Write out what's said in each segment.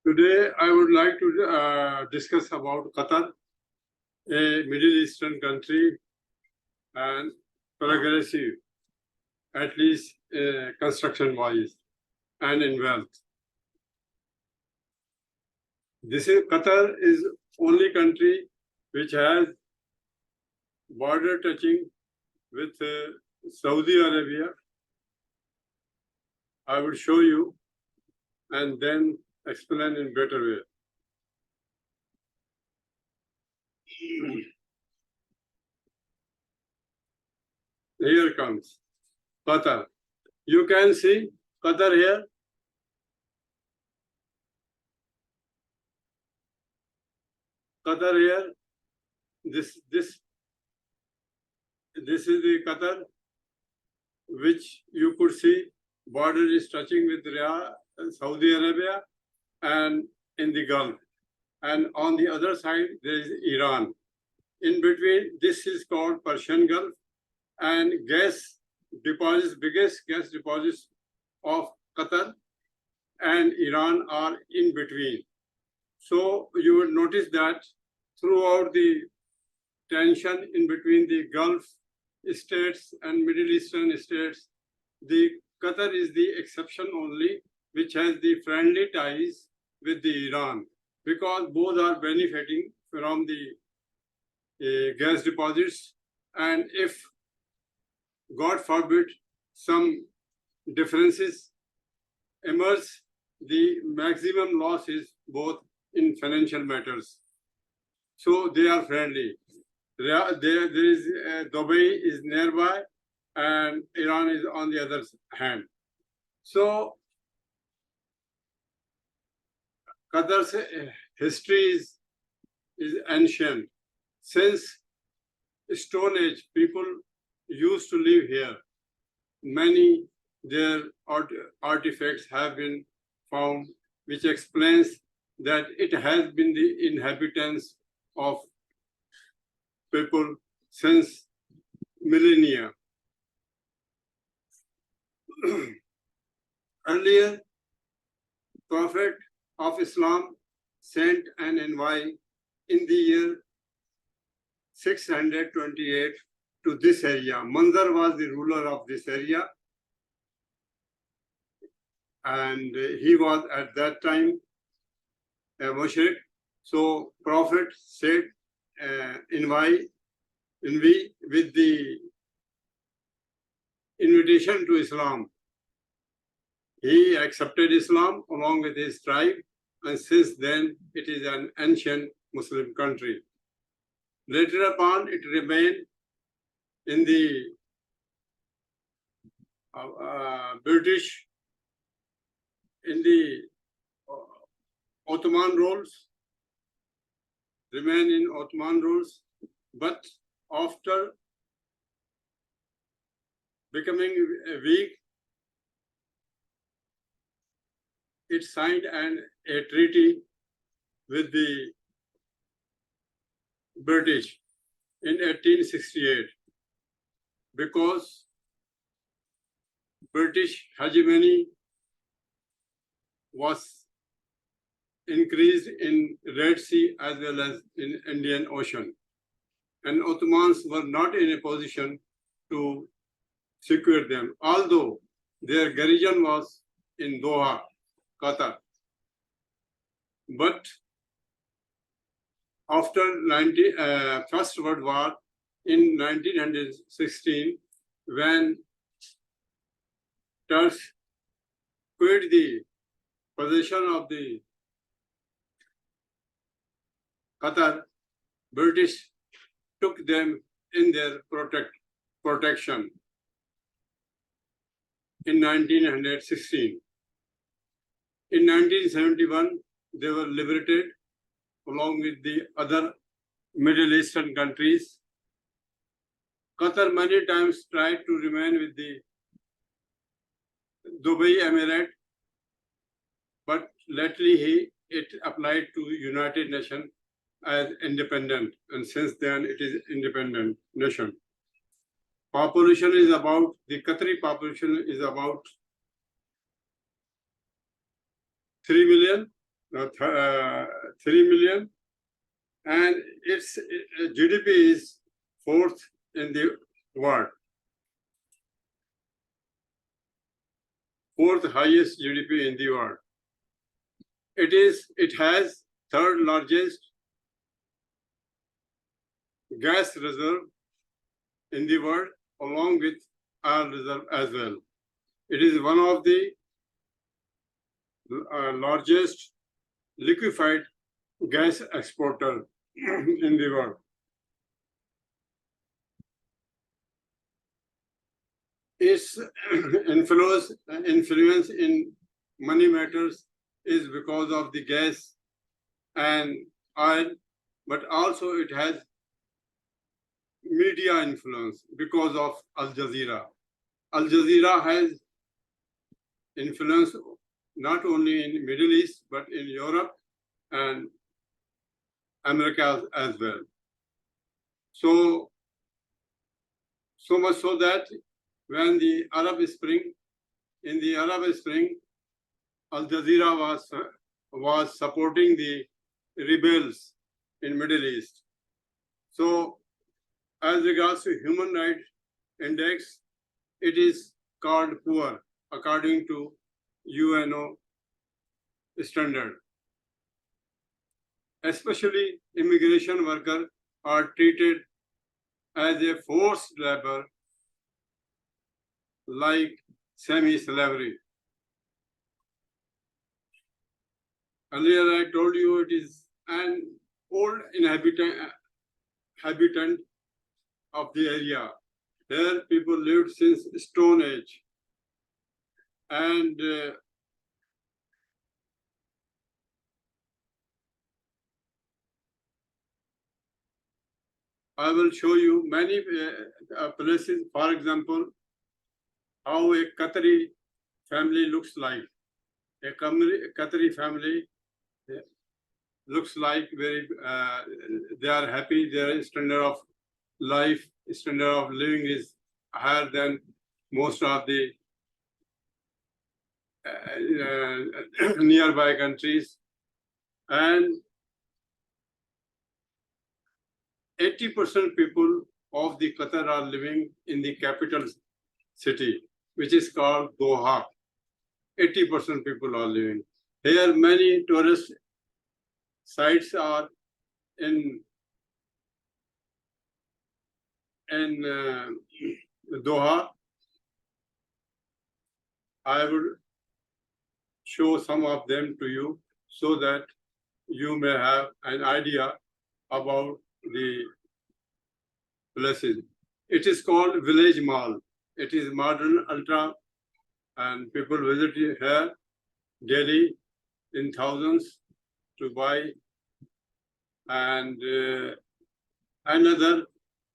Today, I would like to discuss about Qatar, a Middle Eastern country and progressive, at least construction-wise and in wealth. Qatar is only country which has border touching with Saudi Arabia. I will show you and then explain in better way. Here comes Qatar. You can see Qatar here. Qatar here. This is the Qatar, which you could see border is touching with Saudi Arabia and in the Gulf. And on the other side, there is Iran. In between, this is called Persian Gulf, and gas deposits, biggest gas deposits of Qatar and Iran are in between. So you will notice that throughout the tension in between the Gulf states and Middle Eastern states, the Qatar is the exception only, which has the friendly ties with the Iran, because both are benefiting from the gas deposits. And if, God forbid, some differences emerge, the maximum loss is both in financial matters. So they are friendly. There is Dubai is nearby, and Iran is on the other hand. So Qatar's history is ancient. Since Stone Age, people used to live here. Many their artifacts have been found, which explains that it has been the inhabitants of people since millennia. Earlier, Prophet of Islam sent an envoy in the year 628 to this area. Manzar was the ruler of this area, and he was at that time a mushrik. So Prophet said, envoy with the invitation to Islam. He accepted Islam along with his tribe, and since then it is an ancient Muslim country. Later upon, it remained in the British, in the Ottoman rules, remained in Ottoman rules, but after becoming weak, it signed a treaty with the British in 1868, because British hegemony was increased in Red Sea as well as in Indian Ocean. And Ottomans were not in a position to secure them, although their garrison was in Doha, Qatar. But after First World War in 1916, when Turks quit the possession of the Qatar, British took them in their protection in 1916. In 1971, they were liberated along with the other Middle Eastern countries. Qatar many times tried to remain with the Dubai Emirate, but lately it applied to United Nations as independent, and since then it is independent nation. Population is about, the Qatari population is about 3 million, 3 million, and its GDP is fourth in the world. Fourth highest GDP in the world. It has third largest gas reserve in the world, along with oil reserve as well. It is one of the largest liquefied gas exporter in the world. Its influence in money matters is because of the gas and oil, but also it has media influence because of Al Jazeera. Al Jazeera has influence not only in Middle East, but in Europe and America as well. So much so that when in the Arab Spring, Al Jazeera was supporting the rebels in Middle East. So as regards to human rights index, it is called poor according to UNO standard. Especially immigration workers are treated as a forced labor, like semi-slavery. Earlier I told you it is an old inhabitant of the area. Here people lived since Stone Age. And I will show you many places, for example, how a Qatari family looks like. A Qatari family looks like very, they are happy, their standard of life, standard of living is higher than most of the nearby countries. And 80% people of the Qatar are living in the capital city, which is called Doha. 80% people are living. Here many tourist sites are in Doha. I will show some of them to you so that you may have an idea about the places. It is called Village Mall. It is modern, ultra, and people visit here daily in thousands to buy. And another,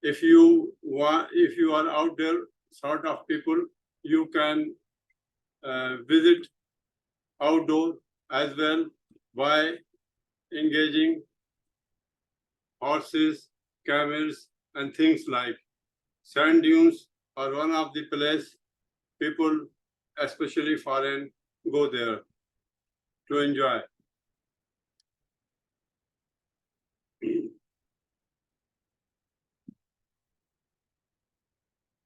if you are out there, sort of people, you can visit outdoor as well by engaging horses, camels, and things like. Sand dunes are one of the places people, especially foreign, go there to enjoy.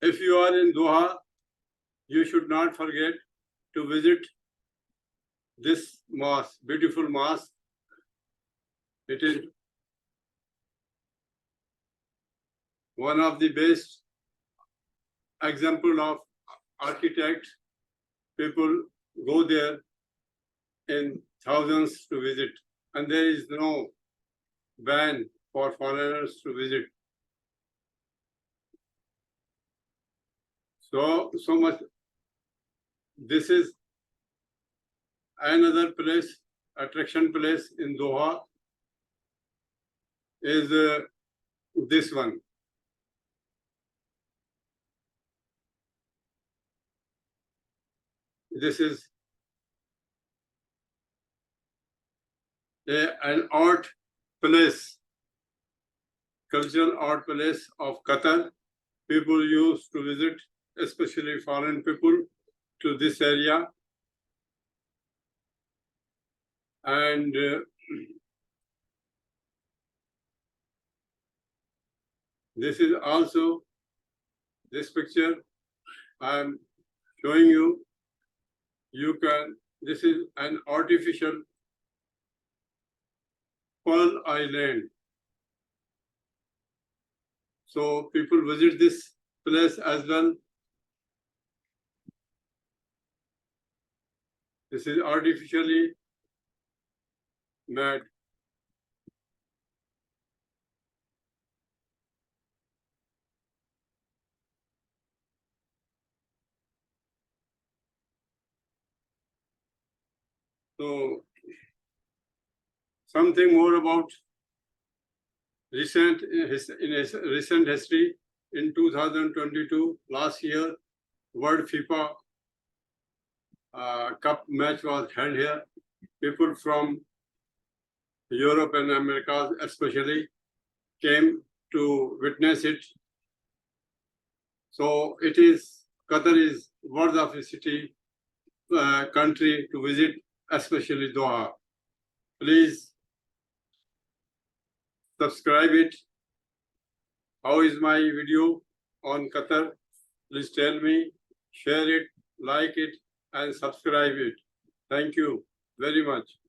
If you are in Doha, you should not forget to visit this mosque, beautiful mosque. It is one of the best example of architect. People go there in thousands to visit, and there is no ban for foreigners to visit. So much. This is another place, attraction place in Doha, is this one. This is an art place, cultural art place of Qatar. People used to visit, especially foreign people, to this area. And this is also, this picture I am showing you. You can, this is an artificial Pearl Island. So people visit this place as well. This is artificially made. So something more about recent history. In 2022, last year, World FIFA Cup match was held here. People from Europe and America especially came to witness it. So it is, Qatar is worth of a city, country to visit, especially Doha. Please subscribe it. How is my video on Qatar? Please tell me, share it, like it, and subscribe it. Thank you very much.